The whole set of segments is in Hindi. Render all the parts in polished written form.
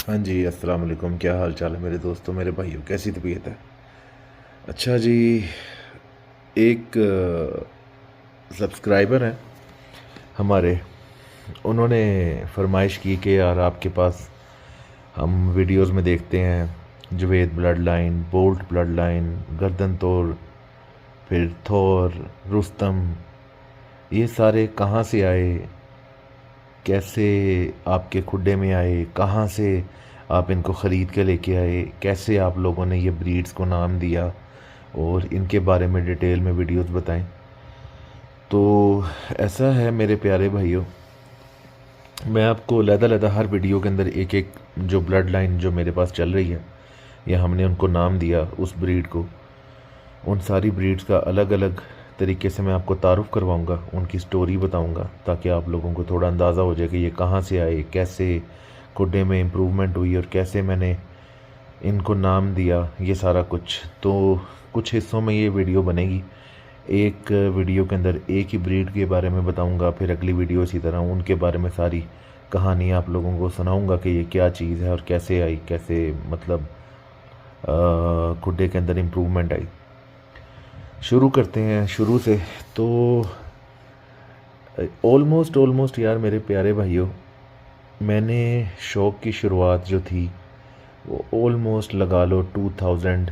हाँ जी, अस्सलाम वालेकुम। क्या हाल चाल है मेरे दोस्तों, मेरे भाइयों, कैसी तबीयत है? अच्छा जी, एक सब्सक्राइबर हैं हमारे, उन्होंने फरमाइश की कि यार आपके पास हम वीडियोस में देखते हैं Javed blood line, bolt blood line, गर्दन तोड़, फिर थोर, रुस्तम, ये सारे कहाँ से आए, कैसे आपके खुड्डे में आए, कहाँ से आप इनको ख़रीद के लेके आए, कैसे आप लोगों ने ये ब्रीड्स को नाम दिया और इनके बारे में डिटेल में वीडियोस बताएं। तो ऐसा है मेरे प्यारे भाइयों, मैं आपको अलग-अलग हर वीडियो के अंदर एक एक जो ब्लड लाइन जो मेरे पास चल रही है या हमने उनको नाम दिया उस ब्रीड को, उन सारी ब्रीड्स का अलग अलग तरीके से मैं आपको तारुफ़ करवाऊंगा, उनकी स्टोरी बताऊंगा ताकि आप लोगों को थोड़ा अंदाज़ा हो जाए कि ये कहाँ से आए, कैसे खुड्डे में इम्प्रूवमेंट हुई और कैसे मैंने इनको नाम दिया, ये सारा कुछ। तो कुछ हिस्सों में ये वीडियो बनेगी। एक वीडियो के अंदर एक ही ब्रीड के बारे में बताऊंगा, फिर अगली वीडियो इसी तरह उनके बारे में सारी कहानी आप लोगों को सुनाऊंगा कि ये क्या चीज़ है और कैसे आई, कैसे मतलब खुड्डे के अंदर इम्प्रूवमेंट आई। शुरू करते हैं शुरू से। तो ऑलमोस्ट यार मेरे प्यारे भाइयों, मैंने शौक़ की शुरुआत जो थी वो ऑलमोस्ट लगा लो 2000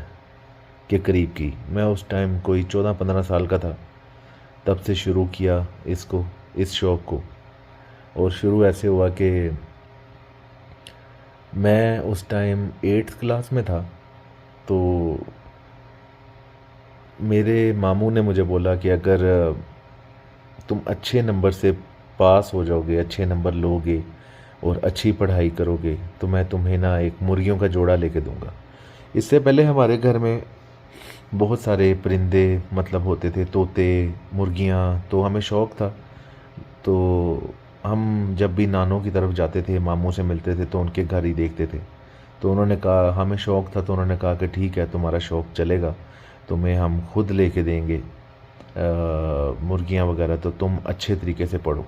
के करीब की। मैं उस टाइम कोई 14-15 साल का था, तब से शुरू किया इसको, इस शौक़ को। और शुरू ऐसे हुआ कि मैं उस टाइम 8th क्लास में था, तो मेरे मामू ने मुझे बोला कि अगर तुम अच्छे नंबर से पास हो जाओगे, अच्छे नंबर लोगे और अच्छी पढ़ाई करोगे तो मैं तुम्हें ना एक मुर्गियों का जोड़ा लेके दूंगा। इससे पहले हमारे घर में बहुत सारे परिंदे मतलब होते थे, तोते, मुर्गियाँ, तो हमें शौक़ था। तो हम जब भी नानों की तरफ जाते थे, मामू से मिलते थे तो उनके घर ही देखते थे। तो उन्होंने कहा, हमें शौक़ था तो उन्होंने कहा कि ठीक है, तुम्हारा शौक़ चलेगा, तुम्हें हम खुद लेके देंगे मुर्गियाँ वगैरह, तो तुम अच्छे तरीके से पढ़ो।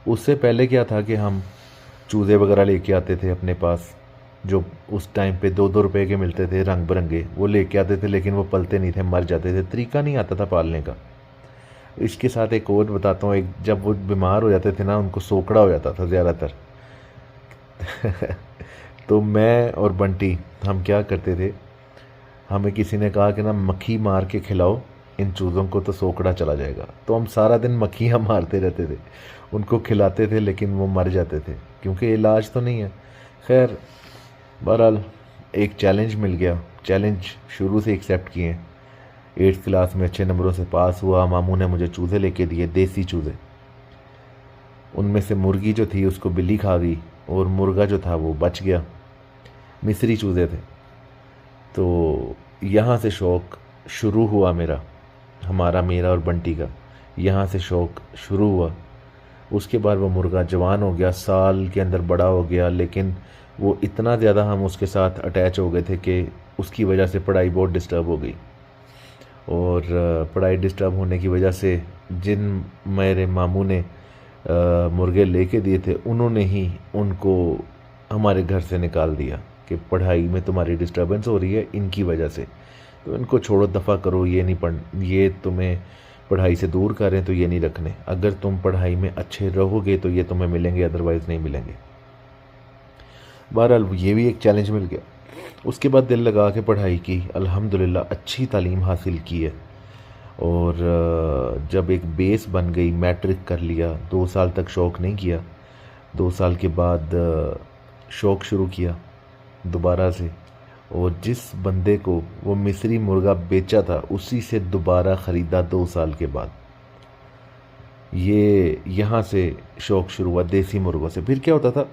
उससे पहले क्या था कि हम चूज़े वगैरह लेके आते थे अपने पास, जो उस टाइम पे 2-2 रुपए के मिलते थे रंग बिरंगे, वो लेके आते थे, लेकिन वो पलते नहीं थे, मर जाते थे, तरीका नहीं आता था पालने का। इसके साथ एक और बताता हूँ, एक जब वो बीमार हो जाते थे ना, उनको सोकड़ा हो जाता था ज़्यादातर। तो मैं और बंटी हम क्या करते थे, हमें किसी ने कहा कि ना मक्खी मार के खिलाओ इन चूज़ों को तो सोकड़ा चला जाएगा। तो हम सारा दिन मक्खियाँ मारते रहते थे, उनको खिलाते थे, लेकिन वो मर जाते थे क्योंकि इलाज तो नहीं है। खैर बहरहाल एक चैलेंज मिल गया, चैलेंज शुरू से एक्सेप्ट किए। 8th क्लास में अच्छे नंबरों से पास हुआ, मामू ने मुझे चूज़े लेके दिए, देसी चूज़े। उनमें से मुर्गी जो थी उसको बिल्ली खा गई और मुर्गा जो था वो बच गया, मिस्री चूज़े थे। तो यहाँ से शौक़ शुरू हुआ मेरा, मेरा और बंटी का यहाँ से शौक़ शुरू हुआ। उसके बाद वो मुर्गा जवान हो गया, साल के अंदर बड़ा हो गया, लेकिन वो इतना ज़्यादा हम उसके साथ अटैच हो गए थे कि उसकी वजह से पढ़ाई बहुत डिस्टर्ब हो गई। और पढ़ाई डिस्टर्ब होने की वजह से जिन मेरे मामू ने मुर्गे लेके दिए थे, उन्होंने ही उनको हमारे घर से निकाल दिया कि पढ़ाई में तुम्हारी डिस्टर्बेंस हो रही है इनकी वजह से, तो इनको छोड़ो, दफ़ा करो, ये नहीं पढ़, ये तुम्हें पढ़ाई से दूर कर रहे हैं तो ये नहीं रखने। अगर तुम पढ़ाई में अच्छे रहोगे तो ये तुम्हें मिलेंगे, अदरवाइज़ नहीं मिलेंगे। बहरहाल ये भी एक चैलेंज मिल गया। उसके बाद दिल लगा के पढ़ाई की, अल्हम्दुलिल्लाह अच्छी तालीम हासिल की है। और जब एक बेस बन गई, मैट्रिक कर लिया, 2 साल तक शौक़ नहीं किया, 2 साल के बाद शौक़ शुरू किया दोबारा से। और जिस बंदे को वो मिस्री मुर्गा बेचा था उसी से दोबारा ख़रीदा 2 साल के बाद। ये यहाँ से शौक़ शुरू हुआ देसी मुर्गों से। फिर क्या होता था,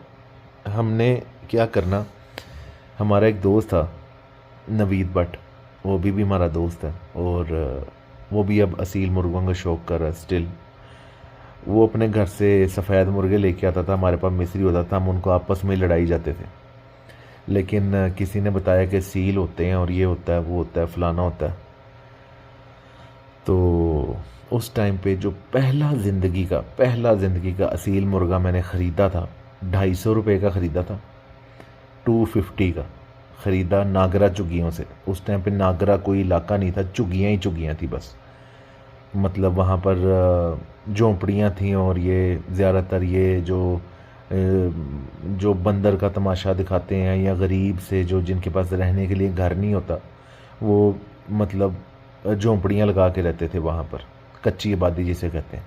हमने क्या करना, हमारा एक दोस्त था नवीद भट्ट, वो भी हमारा दोस्त है, और वो भी अब असील मुर्गों का शौक़ कर रहा है स्टिल। वो अपने घर से सफ़ेद मुर्गे लेके आता था, हमारे पास मिस्री होता था, हम उनको आपस में लड़ाई जाते थे। लेकिन किसी ने बताया कि सील होते हैं और ये होता है, वो होता है, फ़लाना होता है। तो उस टाइम पे जो पहला ज़िंदगी का असील मुर्गा मैंने ख़रीदा था, 250 रुपये का ख़रीदा था। 250 का ख़रीदा नागरा चुगियों से। उस टाइम पे नागरा कोई इलाका नहीं था, चुगियाँ ही चुगियाँ थी बस। मतलब वहाँ पर झोंपड़ियाँ थीं और ये ज़्यादातर ये जो बंदर का तमाशा दिखाते हैं या गरीब से जो जिनके पास रहने के लिए घर नहीं होता, वो मतलब झोंपड़ियाँ लगा के रहते थे वहाँ पर, कच्ची आबादी जिसे कहते हैं।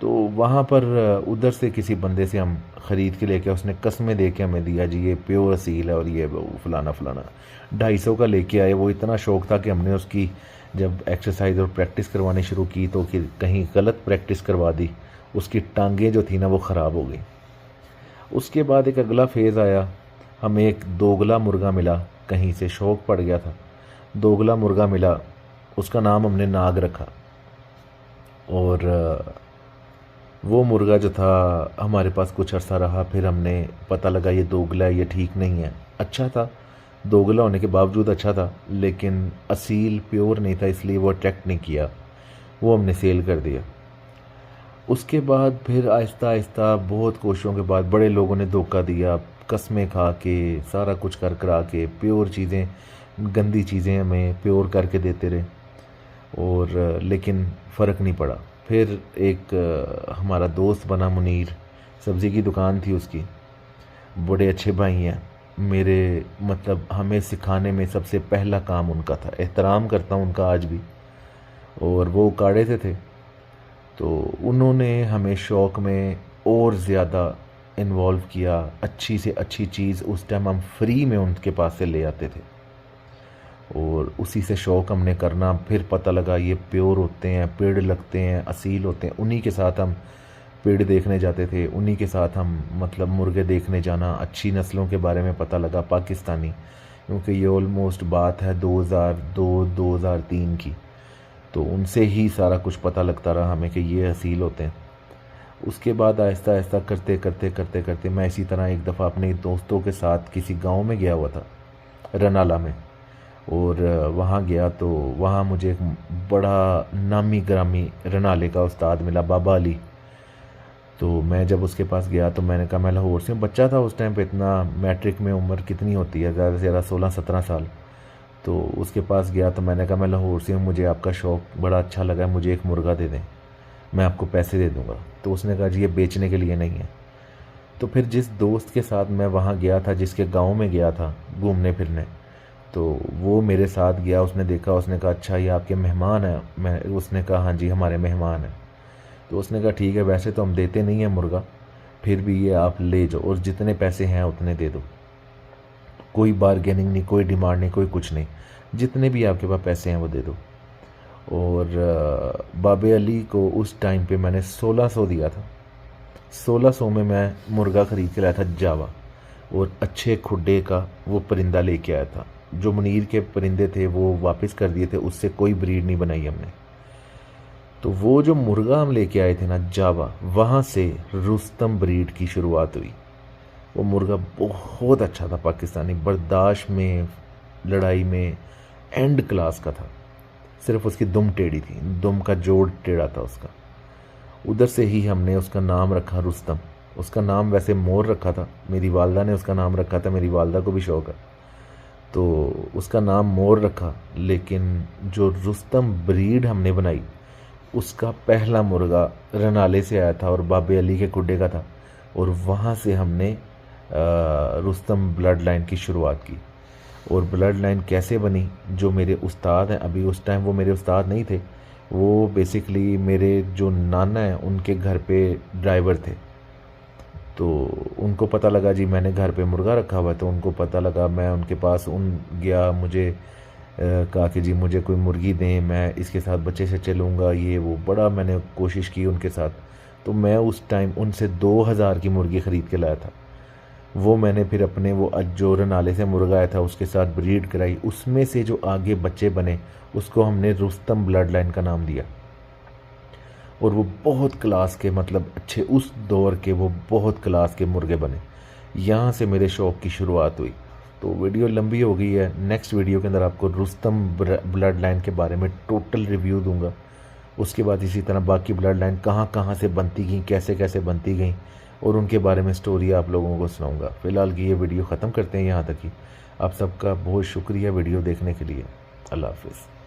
तो वहाँ पर उधर से किसी बंदे से हम ख़रीद के लेके, उसने कस्में दे के हमें दिया जी ये प्योर असील है और ये फलाना फलाना। 250 का लेके आए। वो इतना शौक़ था कि हमने उसकी जब एक्सरसाइज और प्रैक्टिस करवानी शुरू की तो कहीं गलत प्रैक्टिस करवा दी, उसकी टांगें जो थी ना वो ख़राब हो गई। उसके बाद एक अगला फेज़ आया, हमें एक दोगला मुर्गा मिला, कहीं से शौक़ पड़ गया था, दोगला मुर्गा मिला, उसका नाम हमने नाग रखा। और वो मुर्गा जो था हमारे पास कुछ अर्सा रहा, फिर हमने पता लगा ये दोगला है, ये ठीक नहीं है। अच्छा था, दोगला होने के बावजूद अच्छा था, लेकिन असील प्योर नहीं था, इसलिए वो अट्रैक्ट नहीं किया, वो हमने सेल कर दिया। उसके बाद फिर आहिस्ता आहिस्ता बहुत कोशिशों के बाद बड़े लोगों ने धोखा दिया, कस्में खा के सारा कुछ कर करा के प्योर चीज़ें, गंदी चीज़ें हमें प्योर करके देते रहे, और लेकिन फ़र्क नहीं पड़ा। फिर एक हमारा दोस्त बना मुनीर, सब्ज़ी की दुकान थी उसकी, बड़े अच्छे भाई हैं मेरे, मतलब हमें सिखाने में सबसे पहला काम उनका था। एहतराम करता हूँ उनका आज भी। और वो उकाड़े थे तो उन्होंने हमें शौक़ में और ज़्यादा इन्वॉल्व किया। अच्छी से अच्छी चीज़ उस टाइम हम फ्री में उनके पास से ले आते थे और उसी से शौक़ हमने करना। फिर पता लगा ये प्योर होते हैं, पेड़ लगते हैं, असील होते हैं। उन्हीं के साथ हम पेड़ देखने जाते थे, उन्हीं के साथ हम मतलब मुर्गे देखने जाना। अच्छी नस्लों के बारे में पता लगा पाकिस्तानी, क्योंकि ये ऑलमोस्ट बात है 2002-2003 की, तो उनसे ही सारा कुछ पता लगता रहा हमें कि ये असील होते हैं। उसके बाद आहिस्ता आहिस्ता करते करते करते करते मैं इसी तरह एक दफ़ा अपने दोस्तों के साथ किसी गांव में गया हुआ था, रनाला में। और वहाँ गया तो वहाँ मुझे एक बड़ा नामी ग्रामी रनाले का उस्ताद मिला, बाबा अली। तो मैं जब उसके पास गया तो मैंने कहा, मैं लाहौर से हूँ, बच्चा था उस टाइम पे, इतना मैट्रिक में उम्र कितनी होती है, ज़्यादा से ज़्यादा 16-17 साल। तो उसके पास गया तो मैंने कहा, मैं लाहौर से हूँ, मुझे आपका शौक़ बड़ा अच्छा लगा है, मुझे एक मुर्गा दे दें, मैं आपको पैसे दे दूँगा। तो उसने कहा जी ये बेचने के लिए नहीं है। तो फिर जिस दोस्त के साथ मैं वहाँ गया था, जिसके गाँव में गया था घूमने फिरने, तो वो मेरे साथ गया। उसने देखा, उसने कहा अच्छा ये आपके मेहमान हैं? उसने कहा हाँ जी हमारे मेहमान हैं। तो उसने कहा ठीक है, वैसे तो हम देते नहीं हैं मुर्गा, फिर भी ये आप ले जाओ और जितने पैसे हैं उतने दे दो, कोई बारगेनिंग नहीं, कोई डिमांड नहीं, कोई कुछ नहीं, जितने भी आपके पास पैसे हैं वो दे दो। और बाबे अली को उस टाइम पे मैंने 1600 दिया था। 1600 में मैं मुर्गा ख़रीद के लाया था जावा, और अच्छे खुड्डे का वो परिंदा लेके आया था। जो मुनीर के परिंदे थे वो वापस कर दिए थे, उससे कोई ब्रीड नहीं बनाई हमने। तो वो जो मुर्गा हम लेके आए थे ना जावा, वहाँ से रुस्तम ब्रीड की शुरुआत हुई। वो मुर्गा बहुत अच्छा था, पाकिस्तानी, बर्दाश्त में, लड़ाई में एंड क्लास का था। सिर्फ उसकी दुम टेढ़ी थी, दुम का जोड़ टेढ़ा था उसका। उधर से ही हमने उसका नाम रखा रुस्तम। उसका नाम वैसे मोर रखा था, मेरी वालदा ने उसका नाम रखा था, मेरी वालदा को भी शौक़ है, तो उसका नाम मोर रखा। लेकिन जो रुस्तम ब्रीड हमने बनाई, उसका पहला मुर्गा रनाले से आया था और बाबे अली के खुड्डे का था, और वहाँ से हमने रुस्तम ब्लड लाइन की शुरुआत की। और ब्लड लाइन कैसे बनी, जो मेरे उस्ताद हैं, अभी उस टाइम वो मेरे उस्ताद नहीं थे, वो बेसिकली मेरे जो नाना हैं उनके घर पे ड्राइवर थे। तो उनको पता लगा जी मैंने घर पे मुर्गा रखा हुआ है, तो उनको पता लगा, मैं उनके पास गया, मुझे कहा कि जी मुझे कोई मुर्गी दें, मैं इसके साथ बच्चे से लूँगा, ये वो, बड़ा मैंने कोशिश की उनके साथ। तो मैं उस टाइम उनसे 2000 की मुर्गी ख़रीद के लाया था। वो मैंने फिर अपने वो जो रनाले से मुर्गा आया था उसके साथ ब्रीड कराई, उसमें से जो आगे बच्चे बने उसको हमने रुस्तम ब्लड लाइन का नाम दिया। और वो बहुत क्लास के, मतलब अच्छे उस दौर के वो बहुत क्लास के मुर्गे बने। यहाँ से मेरे शौक़ की शुरुआत हुई। तो वीडियो लंबी हो गई है, नेक्स्ट वीडियो के अंदर आपको रुस्तम ब्लड लाइन के बारे में टोटल रिव्यू दूंगा। उसके बाद इसी तरह बाकी ब्लड लाइन कहाँ कहाँ से बनती गई, कैसे कैसे बनती गई, और उनके बारे में स्टोरी आप लोगों को सुनाऊंगा। फ़िलहाल की ये वीडियो ख़त्म करते हैं यहाँ तक ही। आप सबका बहुत शुक्रिया वीडियो देखने के लिए। अल्लाह हाफ़िज़।